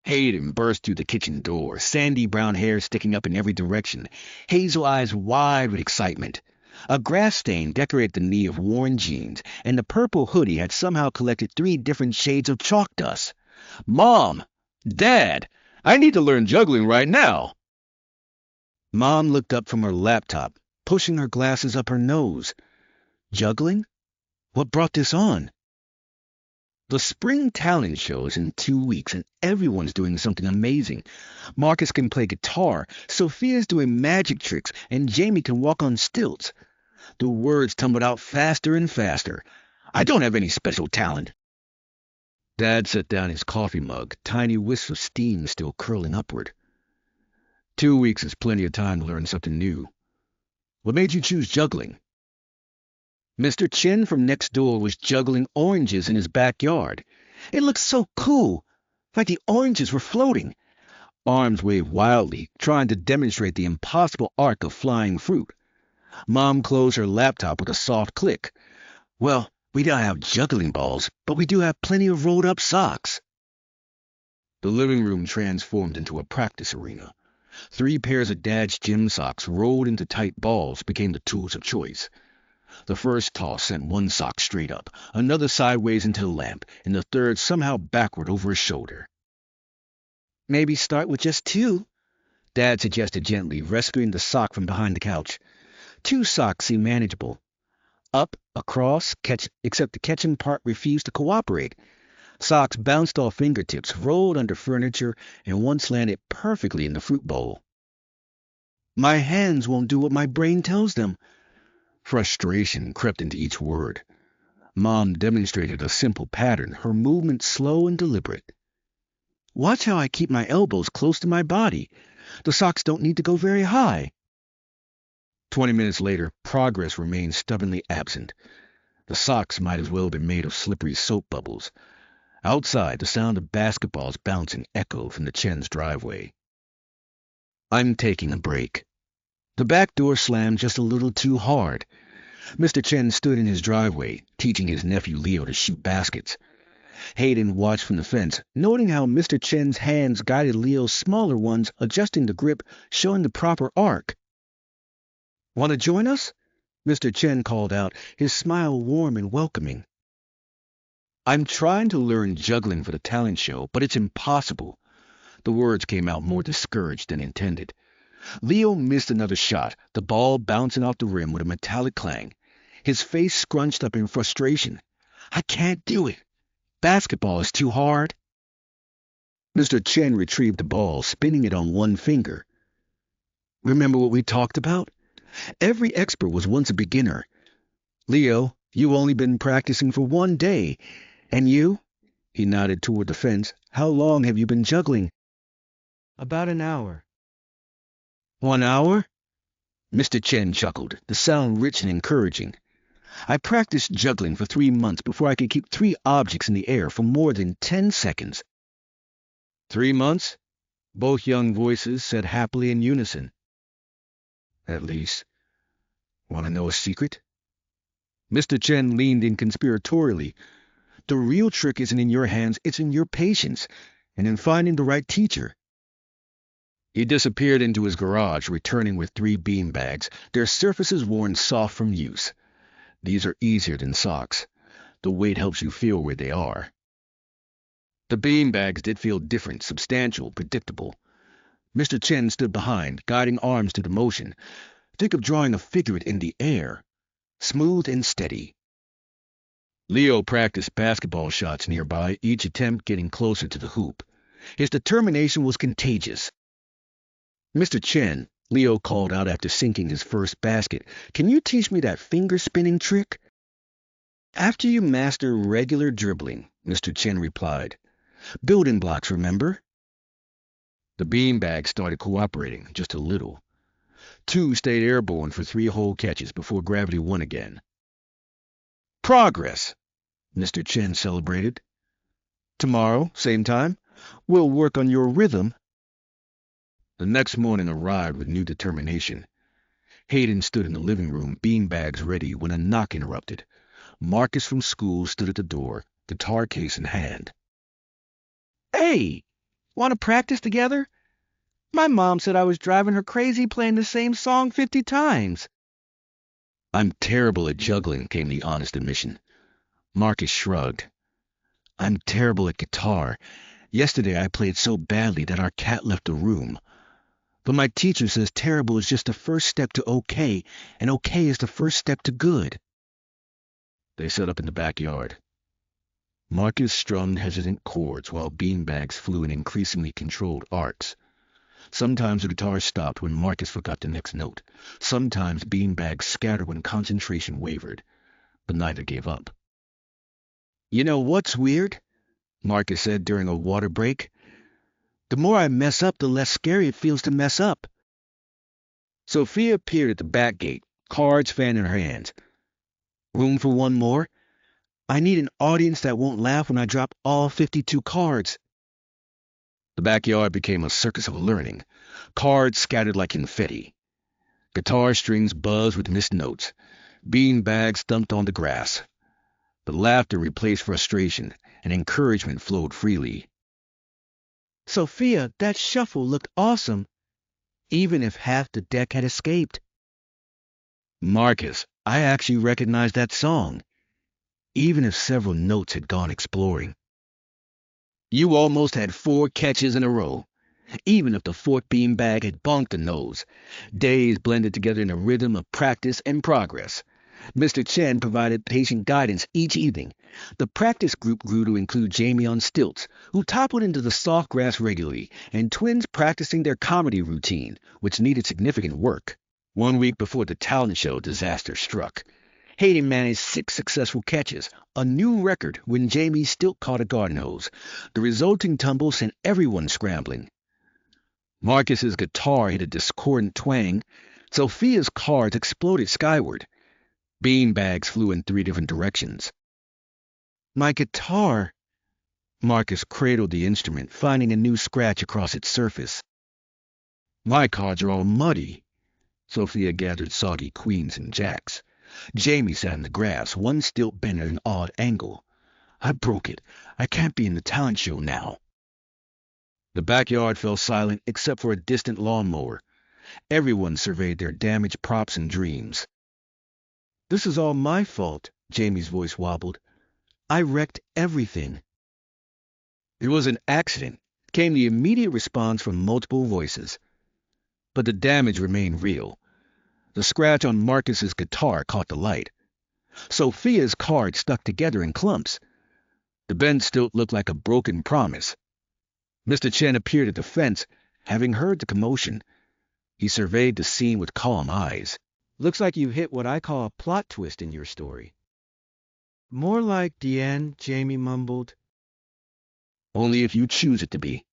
Hayden burst through the kitchen door, sandy brown hair sticking up in every direction, hazel eyes wide with excitement. A grass stain decorated the knee of worn jeans, and the purple hoodie had somehow collected 3 different shades of chalk dust. "Mom! Dad! I need to learn juggling right now!" Mom looked up from her laptop, pushing her glasses up her nose. Juggling? What brought this on? The spring talent show is in 2 weeks, and everyone's doing something amazing. Marcus can play guitar, Sofia's doing magic tricks, and Jamie can walk on stilts. The words tumbled out faster and faster. I don't have any special talent. Dad set down his coffee mug, tiny wisps of steam still curling upward. 2 weeks is plenty of time to learn something new. What made you choose juggling? Mr. Chen from next door was juggling oranges in his backyard. It looked so cool, like the oranges were floating. Arms waved wildly, trying to demonstrate the impossible arc of flying fruit. Mom closed her laptop with a soft click. Well, we don't have juggling balls, but we do have plenty of rolled-up socks. The living room transformed into a practice arena. 3 pairs of Dad's gym socks rolled into tight balls became the tools of choice. The first toss sent one sock straight up, another sideways into the lamp, and the third somehow backward over his shoulder. Maybe start with just 2, Dad suggested gently, rescuing the sock from behind the couch. 2 socks seemed manageable. Up, across, catch, except the catching part refused to cooperate. Socks bounced off fingertips, rolled under furniture, and once landed perfectly in the fruit bowl. My hands won't do what my brain tells them. Frustration crept into each word. Mom demonstrated a simple pattern, her movements slow and deliberate. Watch how I keep my elbows close to my body. The socks don't need to go very high. 20 minutes later, progress remained stubbornly absent. The socks might as well have been made of slippery soap bubbles. Outside, the sound of basketballs bouncing echoed from the Chen's driveway. I'm taking a break. The back door slammed just a little too hard. Mr. Chen stood in his driveway, teaching his nephew Leo to shoot baskets. Hayden watched from the fence, noting how Mr. Chen's hands guided Leo's smaller ones, adjusting the grip, showing the proper arc. Want to join us? Mr. Chen called out, his smile warm and welcoming. I'm trying to learn juggling for the talent show, but it's impossible. The words came out more discouraged than intended. Leo missed another shot, the ball bouncing off the rim with a metallic clang. His face scrunched up in frustration. I can't do it. Basketball is too hard. Mr. Chen retrieved the ball, spinning it on one finger. Remember what we talked about? Every expert was once a beginner. Leo, you've only been practicing for 1 day. And you? He nodded toward the fence. How long have you been juggling? About an hour. 1 hour? Mr. Chen chuckled, the sound rich and encouraging. I practiced juggling for 3 months before I could keep 3 objects in the air for more than 10 seconds. 3 months? Both young voices said happily in unison. At least. Want to know a secret? Mr. Chen leaned in conspiratorially. The real trick isn't in your hands, it's in your patience, and in finding the right teacher. He disappeared into his garage, returning with 3 beanbags, their surfaces worn soft from use. These are easier than socks. The weight helps you feel where they are. The beanbags did feel different, substantial, predictable. Mr. Chen stood behind, guiding arms to the motion. Think of drawing a figure in the air. Smooth and steady. Leo practiced basketball shots nearby, each attempt getting closer to the hoop. His determination was contagious. Mr. Chen, Leo called out after sinking his first basket, can you teach me that finger-spinning trick? After you master regular dribbling, Mr. Chen replied. Building blocks, remember? The beanbag started cooperating, just a little. 2 stayed airborne for 3 whole catches before gravity won again. Progress, Mr. Chen celebrated. Tomorrow, same time, we'll work on your rhythm. The next morning arrived with new determination. Hayden stood in the living room, beanbags ready, when a knock interrupted. Marcus from school stood at the door, guitar case in hand. Hey! Want to practice together? My mom said I was driving her crazy playing the same song 50 times. I'm terrible at juggling, came the honest admission. Marcus shrugged. I'm terrible at guitar. Yesterday I played so badly that our cat left the room. But my teacher says terrible is just the first step to okay, and okay is the first step to good. They set up in the backyard. Marcus strummed hesitant chords while beanbags flew in increasingly controlled arcs. Sometimes the guitar stopped when Marcus forgot the next note. Sometimes beanbags scattered when concentration wavered, but neither gave up. You know what's weird? Marcus said during a water break. The more I mess up, the less scary it feels to mess up. Sofia appeared at the back gate, cards fan in her hands. Room for one more? I need an audience that won't laugh when I drop all 52 cards. The backyard became a circus of learning. Cards scattered like confetti. Guitar strings buzzed with missed notes. Beanbags thumped on the grass. But laughter replaced frustration, and encouragement flowed freely. Sofia, that shuffle looked awesome, even if half the deck had escaped. Marcus, I actually recognized that song, even if several notes had gone exploring. You almost had 4 catches in a row, even if the 4th beanbag had bonked the nose. Days blended together in a rhythm of practice and progress. Mr. Chen provided patient guidance each evening. The practice group grew to include Jamie on stilts, who toppled into the soft grass regularly, and twins practicing their comedy routine, which needed significant work. 1 week before the talent show, disaster struck. Hayden managed 6 successful catches, a new record when Jamie's stilt caught a garden hose. The resulting tumble sent everyone scrambling. Marcus's guitar hit a discordant twang. Sofia's cards exploded skyward. Beanbags flew in 3 different directions. My guitar! Marcus cradled the instrument, finding a new scratch across its surface. My cards are all muddy. Sofia gathered soggy queens and jacks. Jamie sat in the grass, one stilt bent at an odd angle. I broke it. I can't be in the talent show now. The backyard fell silent except for a distant lawnmower. Everyone surveyed their damaged props and dreams. This is all my fault, Jamie's voice wobbled. I wrecked everything. It was an accident, came the immediate response from multiple voices. But the damage remained real. The scratch on Marcus's guitar caught the light. Sofia's cards stuck together in clumps. The bent stilt looked like a broken promise. Mr. Chen appeared at the fence, having heard the commotion. He surveyed the scene with calm eyes. Looks like you hit what I call a plot twist in your story. More like the end, Jamie mumbled. Only if you choose it to be.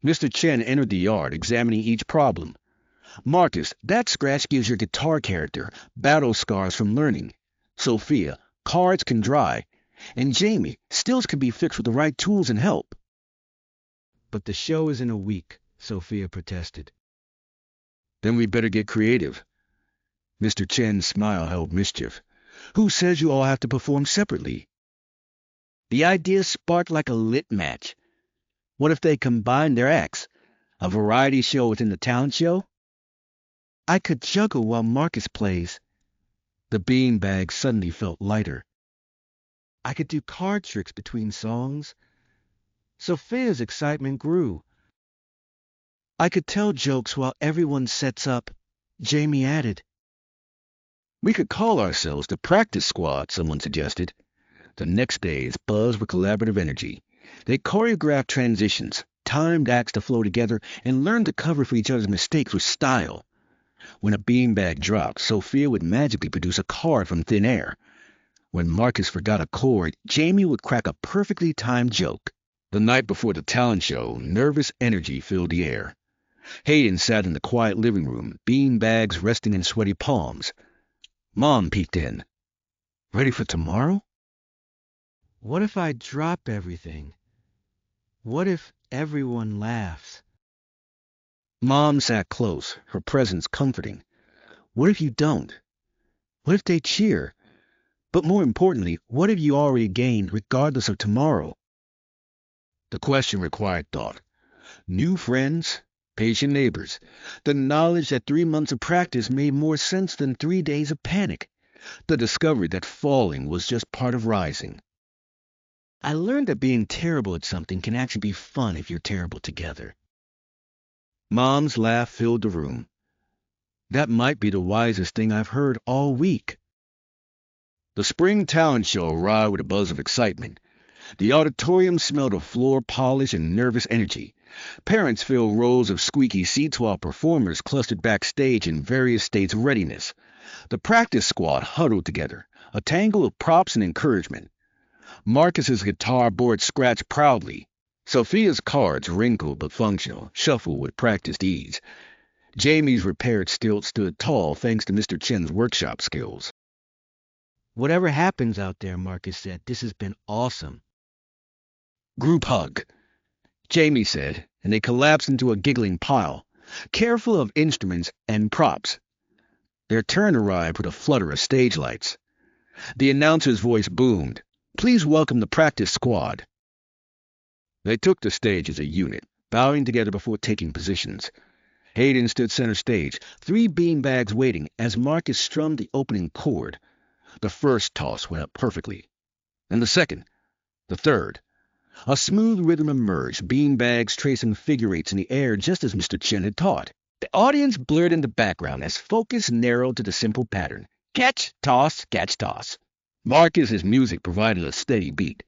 Mr. Chen entered the yard, examining each problem. Marcus, that scratch gives your guitar character battle scars from learning. Sofia, cards can dry. And Jamie, stilts can be fixed with the right tools and help. But the show is in a week, Sofia protested. Then we better get creative. Mr. Chen's smile held mischief. Who says you all have to perform separately? The idea sparked like a lit match. What if they combined their acts? A variety show within the talent show? I could juggle while Marcus plays. The beanbag suddenly felt lighter. I could do card tricks between songs. Sofia's excitement grew. I could tell jokes while everyone sets up, Jamie added. We could call ourselves the practice squad, someone suggested. The next days buzzed with collaborative energy. They choreographed transitions, timed acts to flow together, and learned to cover for each other's mistakes with style. When a beanbag dropped, Sofia would magically produce a card from thin air. When Marcus forgot a chord, Jamie would crack a perfectly timed joke. The night before the talent show, nervous energy filled the air. Hayden sat in the quiet living room, beanbags resting in sweaty palms. Mom peeked in. Ready for tomorrow? What if I drop everything? What if everyone laughs? Mom sat close, her presence comforting. What if you don't? What if they cheer? But more importantly, what have you already gained regardless of tomorrow? The question required thought. New friends, patient neighbors. The knowledge that 3 months of practice made more sense than 3 days of panic. The discovery that falling was just part of rising. I learned that being terrible at something can actually be fun if you're terrible together. Mom's laugh filled the room. That might be the wisest thing I've heard all week. The spring talent show arrived with a buzz of excitement. The auditorium smelled of floor polish and nervous energy. Parents filled rows of squeaky seats while performers clustered backstage in various states of readiness. The practice squad huddled together, a tangle of props and encouragement. Marcus's guitar board scratched proudly. Sofia's cards, wrinkled but functional, shuffled with practiced ease. Jamie's repaired stilt stood tall thanks to Mr. Chen's workshop skills. Whatever happens out there, Marcus said, this has been awesome. Group hug, Jamie said, and they collapsed into a giggling pile, careful of instruments and props. Their turn arrived with a flutter of stage lights. The announcer's voice boomed. Please welcome the practice squad. They took the stage as a unit, bowing together before taking positions. Hayden stood center stage, 3 beanbags waiting as Marcus strummed the opening chord. The first toss went up perfectly. And the second, the third. A smooth rhythm emerged, beanbags tracing figure eights in the air just as Mr. Chen had taught. The audience blurred in the background as focus narrowed to the simple pattern. Catch, toss, catch, toss. Marcus's music provided a steady beat.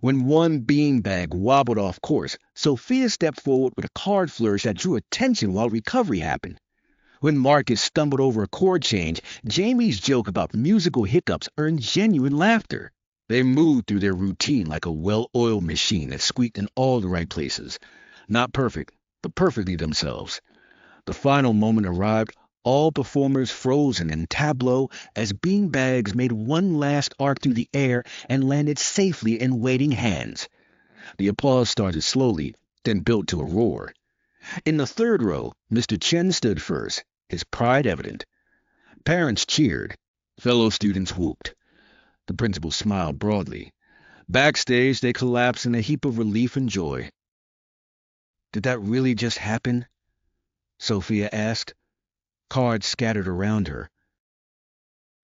When one beanbag wobbled off course, Sofia stepped forward with a card flourish that drew attention while recovery happened. When Marcus stumbled over a chord change, Jamie's joke about musical hiccups earned genuine laughter. They moved through their routine like a well-oiled machine that squeaked in all the right places. Not perfect, but perfectly themselves. The final moment arrived, all performers frozen in tableau as beanbags made one last arc through the air and landed safely in waiting hands. The applause started slowly, then built to a roar. In the third row, Mr. Chen stood first, his pride evident. Parents cheered. Fellow students whooped. The principal smiled broadly. Backstage, they collapsed in a heap of relief and joy. Did that really just happen? Sofia asked. Cards scattered around her.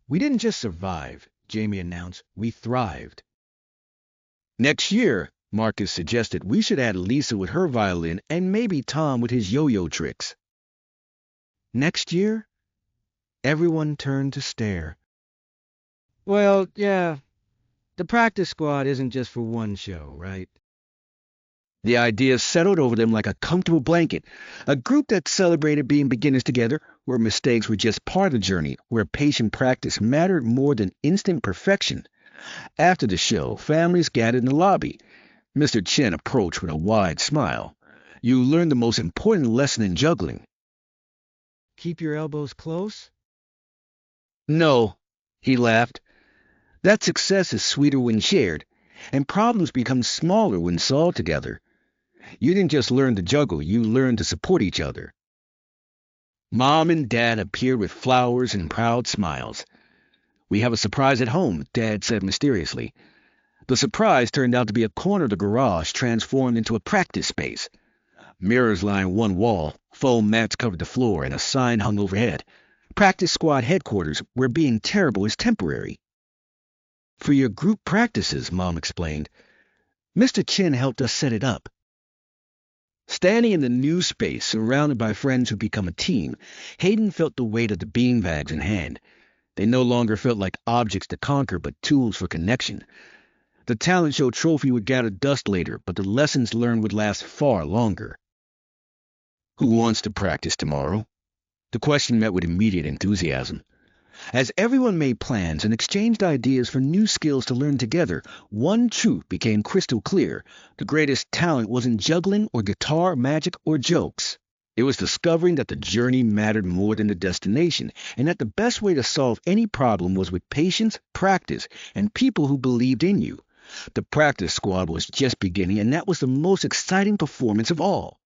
We didn't just survive, Jamie announced. We thrived. Next year, Marcus suggested, we should add Lisa with her violin and maybe Tom with his yo-yo tricks. Next year? Everyone turned to stare. Well, yeah, the practice squad isn't just for one show, right? The idea settled over them like a comfortable blanket, a group that celebrated being beginners together, where mistakes were just part of the journey, where patient practice mattered more than instant perfection. After the show, families gathered in the lobby. Mr. Chen approached with a wide smile. You learned the most important lesson in juggling. Keep your elbows close? No, he laughed. That success is sweeter when shared, and problems become smaller when solved together. You didn't just learn to juggle, you learned to support each other. Mom and Dad appeared with flowers and proud smiles. We have a surprise at home, Dad said mysteriously. The surprise turned out to be a corner of the garage transformed into a practice space. Mirrors lined one wall, foam mats covered the floor, and a sign hung overhead. Practice squad headquarters, where being terrible is temporary. For your group practices, Mom explained. Mr. Chen helped us set it up. Standing in the new space, surrounded by friends who become a team, Hayden felt the weight of the beanbags in hand. They no longer felt like objects to conquer, but tools for connection. The talent show trophy would gather dust later, but the lessons learned would last far longer. Who wants to practice tomorrow? The question met with immediate enthusiasm. As everyone made plans and exchanged ideas for new skills to learn together, one truth became crystal clear. The greatest talent wasn't juggling or guitar, magic, or jokes. It was discovering that the journey mattered more than the destination, and that the best way to solve any problem was with patience, practice, and people who believed in you. The practice squad was just beginning, and that was the most exciting performance of all.